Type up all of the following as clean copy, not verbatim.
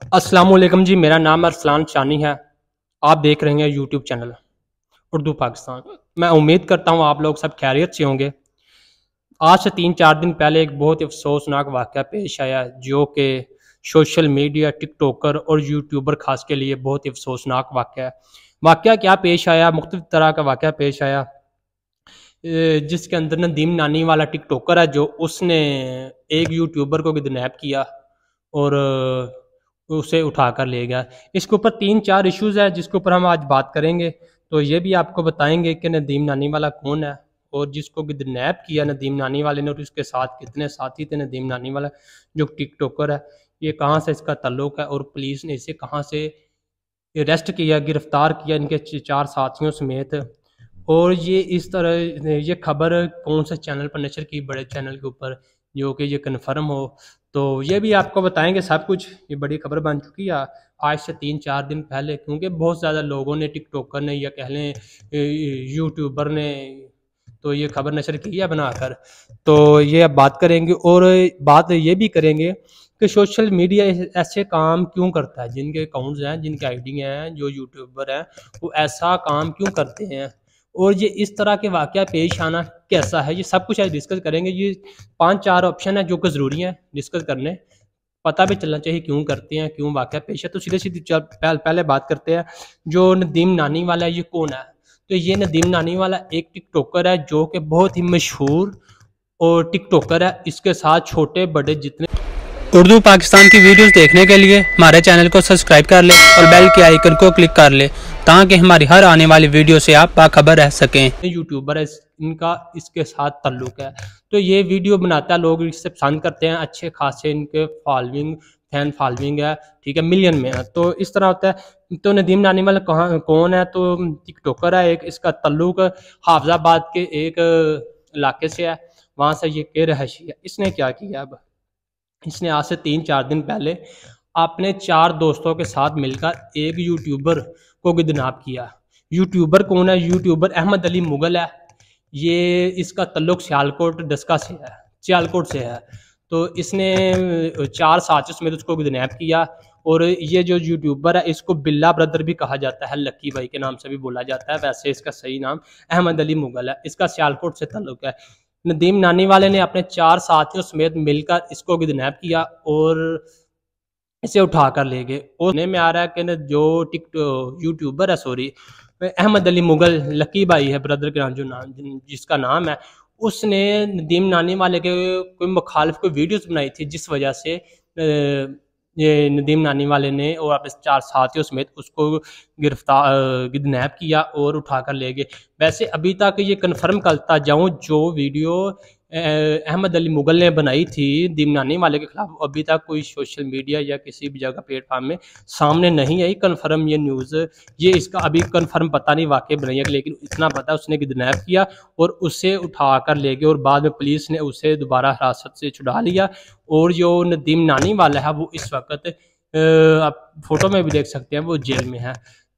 अस्सलाम वालेकुम जी, मेरा नाम अरसलान शानी है। आप देख रहे हैं यूट्यूब चैनल उर्दू पाकिस्तान। मैं उम्मीद करता हूँ आप लोग सब खैरियत से होंगे। आज से 3-4 दिन पहले एक बहुत ही अफसोसनाक वाक़या पेश आया जो कि सोशल मीडिया, टिकटॉकर और यूट्यूबर ख़ास के लिए बहुत ही अफसोसनाक वाक़या है। वाक़या क्या पेश आया, मुख्तलिफ़ तरह का वाक़या पेश आया। जिसके अंदर नदीम नानी वाला टिकटॉकर है जो उसने एक यूट्यूबर को किडनैप किया और उसे उठा कर ले गया। इसके ऊपर 3-4 इश्यूज़ हैं जिसके ऊपर हम आज बात करेंगे। तो ये भी आपको बताएंगे कि नदीम नानी वाला कौन है और जिसको किडनैप किया नदीम नानी वाले ने और उसके साथ कितने साथी थे। नदीम नानी वाला जो टिकटॉकर है, ये कहाँ से इसका ताल्लुक है और पुलिस ने इसे कहाँ से अरेस्ट किया, गिरफ्तार किया इनके 4 साथियों समेत। और ये इस तरह ये खबर कौन से चैनल पर नशर की, बड़े चैनल के ऊपर, जो कि ये कन्फर्म हो। तो ये भी आपको बताएंगे सब कुछ। ये बड़ी खबर बन चुकी है आज से 3-4 दिन पहले, क्योंकि बहुत ज़्यादा लोगों ने, टिकटॉकर ने या कह लें यूट्यूबर ने, तो ये खबर नशर की है बनाकर। तो ये अब बात करेंगे और बात ये भी करेंगे कि सोशल मीडिया ऐसे काम क्यों करता है। जिनके अकाउंट्स हैं, जिनके आईडी हैं, जो यूट्यूबर हैं, वो ऐसा काम क्यों करते हैं और ये इस तरह के वाक़या पेश आना कैसा है, ये सब कुछ आज डिस्कस करेंगे। ये 5-4 ऑप्शन है जो कि ज़रूरी हैं डिस्कस करने। पता भी चलना चाहिए क्यों करते हैं, क्यों वाक़या पेश है। तो सीधे सीधे पहले बात करते हैं जो नदीम नानी वाला है, ये कौन है। तो ये नदीम नानी वाला एक टिकटॉकर है जो कि बहुत ही मशहूर और टिकटॉकर है। इसके साथ छोटे बड़े जितने उर्दू पाकिस्तान की वीडियोस देखने के लिए हमारे चैनल को सब्सक्राइब कर लें और बेल के आइकन को क्लिक कर लें ताकि हमारी हर आने वाली वीडियो से आप बाखबर रह सकें। यूट्यूबर है, इनका इसके साथ ताल्लुक है। तो ये वीडियो बनाता है, लोग इससे पसंद करते हैं, अच्छे खासे इनके फैन फॉलोइंग है, ठीक है, मिलियन में है। तो इस तरह होता है। तो नदीम नानी वाला कौन है, तो टिकटॉकर है एक। इसका ताल्लुक हाफिजाबाद के एक इलाके से है, वहाँ से ये के रहायशी है। इसने क्या किया, अब इसने आज से 3-4 दिन पहले अपने 4 दोस्तों के साथ मिलकर एक यूट्यूबर को किडनैप किया। यूट्यूबर कौन है, यूट्यूबर अहमद अली मुगल है। ये इसका तल्लुक सियालकोट डस्का से है, सियालकोट से है। तो इसने 4 साथियों समेत उसको किडनैप किया। और ये जो यूट्यूबर है इसको बिल्ला ब्रदर भी कहा जाता है, लक्की भाई के नाम से भी बोला जाता है। वैसे इसका सही नाम अहमद अली मुगल है। इसका सियालकोट से ताल्लुक है। नदीम नानी वाले ने अपने 4 साथियों समेत मिलकर इसको किडनैप किया और इसे उठा कर ले गए। और सुनने में आ रहा है कि न जो यूट्यूबर है, सॉरी, अहमद अली मुगल, लकी भाई है ब्रदर के नाम, जो नाम जिसका नाम है, उसने नदीम नानी वाले के कोई मुखालिफ कोई वीडियोस बनाई थी, जिस वजह से ये नदीम नानी वाले ने और अपने 4 साथियों समेत उसको किडनैप किया और उठा कर ले गए। वैसे अभी तक ये कन्फर्म करता जाऊँ, जो वीडियो अहमद अली मुगल ने बनाई थी नदीम नानी वाले के खिलाफ, अभी तक कोई सोशल मीडिया या किसी भी जगह प्लेटफॉर्म में सामने नहीं आई कन्फर्म ये न्यूज़। ये इसका अभी कन्फर्म पता नहीं वाकई बनाई है, लेकिन इतना पता है उसने किडनैप किया और उसे उठा कर ले गए और बाद में पुलिस ने उसे दोबारा हिरासत से छुड़ा लिया। और जो नदीम नानी वाला है वो इस वक्त आप फोटो में भी देख सकते हैं, वो जेल में है।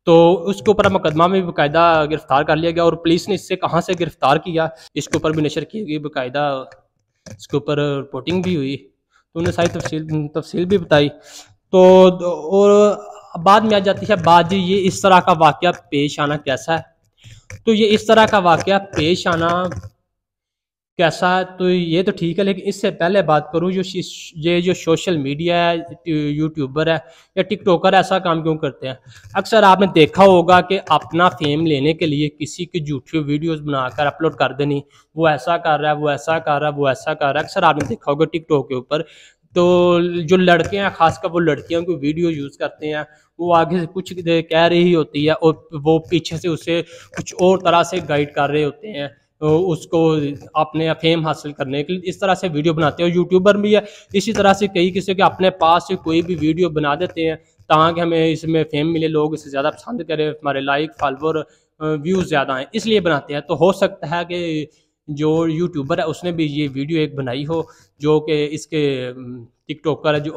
तो उसके ऊपर मुकदमा में भी बाकायदा गिरफ्तार कर लिया गया और पुलिस ने इससे कहाँ से गिरफ्तार किया, इसके ऊपर भी नशर की गई बाकायदा, इसके ऊपर रिपोर्टिंग भी हुई। तो उन्होंने सारी तफसील भी बताई। तो और बाद में आ जाती है बात, ये इस तरह का वाक़या पेश आना कैसा है। तो ये इस तरह का वाक़या पेश आना कैसा है, तो ये तो ठीक है, लेकिन इससे पहले बात करूँ ये जो सोशल मीडिया है, यूट्यूबर है या टिकटॉकर ऐसा काम क्यों करते हैं। अक्सर आपने देखा होगा कि अपना फेम लेने के लिए किसी की झूठी वीडियोस बनाकर अपलोड कर देनी, वो ऐसा कर रहा है, वो ऐसा कर रहा है, वो ऐसा कर रहा है। अक्सर आपने देखा होगा टिकटॉक के ऊपर। तो जो लड़के हैं, खासकर वो लड़कियों की वीडियो यूज़ करते हैं, वो आगे से कुछ कह रही होती है और वो पीछे से उसे कुछ और तरह से गाइड कर रहे होते हैं, तो उसको अपने फेम हासिल करने के लिए इस तरह से वीडियो बनाते हैं। यूट्यूबर भी है इसी तरह से, कई किसी के अपने पास से कोई भी वीडियो बना देते हैं ताकि हमें इसमें फेम मिले, लोग इसे ज़्यादा पसंद करें, हमारे लाइक फॉलोवर व्यूज़ ज़्यादा हैं, इसलिए बनाते हैं। तो हो सकता है कि जो यूट्यूबर है उसने भी ये वीडियो एक बनाई हो जो कि इसके टिकटॉकर है जो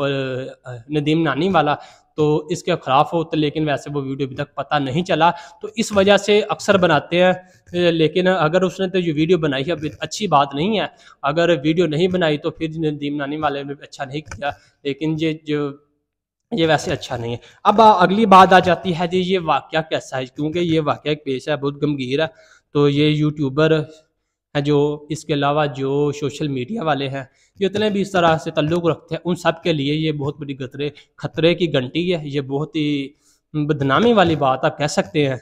नदीम नानी वाला, तो इसके खिलाफ हो, तो लेकिन वैसे वो वीडियो अभी तक पता नहीं चला। तो इस वजह से अक्सर बनाते हैं। लेकिन अगर उसने तो ये वीडियो बनाई है, अभी अच्छी बात नहीं है। अगर वीडियो नहीं बनाई तो फिर नदीम नानी वाले ने अच्छा नहीं किया। लेकिन ये जो یہ ویسے اچھا نہیں ہے۔ اب اگلی بات آ جاتی ہے جی یہ واقعہ کیسا ہے، کیونکہ یہ واقعہ ایک پیش ہے، بہت گمگیر ہے۔ تو یہ یوٹیوبر ہے جو اس کے علاوہ جو سوشل میڈیا والے ہیں، جتنے بھی اس طرح سے تعلق رکھتے ہیں، ان سب کے لیے یہ بہت بڑی خطرے کی گھنٹی ہے۔ یہ بہت ہی بدنامی والی بات آپ کہہ سکتے ہیں،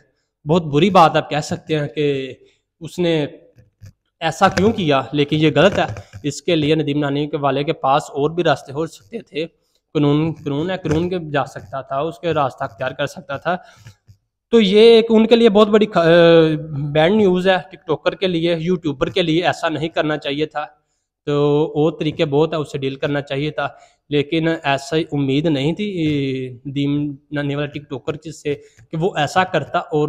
بہت بری بات آپ کہہ سکتے ہیں کہ اس نے ایسا کیوں کیا، لیکن یہ غلط ہے۔ اس کے لیے ندیم نانی کے والے کے پاس اور بھی راستے ہو سکتے تھے۔ قانون ہے، قانون کے جا سکتا تھا، اس کے راستہ اختیار کر سکتا تھا۔ تو یہ ایک ان کے لیے بہت بڑی بیڈ نیوز ہے، ٹک ٹاکر کے لیے، یوٹیوبر کے لیے ایسا نہیں کرنا چاہیے تھا۔ تو اور طریقے بہت ہے، اس سے ڈیل کرنا چاہیے تھا، لیکن ایسا امید نہیں تھی ندیم نانی والا ٹک ٹاکر سے کہ وہ ایسا کرتا اور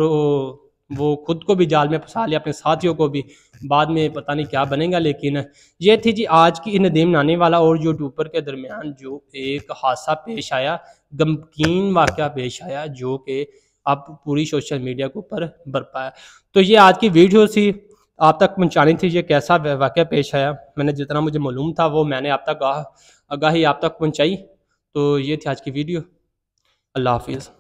وہ خود کو بھی جال میں پھنسا لیا، اپنے ساتھیوں کو بھی۔ بعد میں پتہ نہیں کیا بنے گا، لیکن یہ تھی جی آج کی ندیم نانی والا اور یوٹیوبر کے درمیان جو ایک حادثہ پیش آیا، غمگین واقعہ پیش آیا، جو کہ اب پوری سوشل میڈیا کے اوپر برپا ہے۔ تو یہ آج کی ویڈیو تھی، آپ تک پہنچانی تھی یہ کیسا واقعہ پیش آیا۔ میں نے جتنا مجھے معلوم تھا وہ میں نے آپ تک آگاہی آپ تک پہنچائی۔ تو یہ تھی آج کی ویڈیو۔ اللہ حافظ۔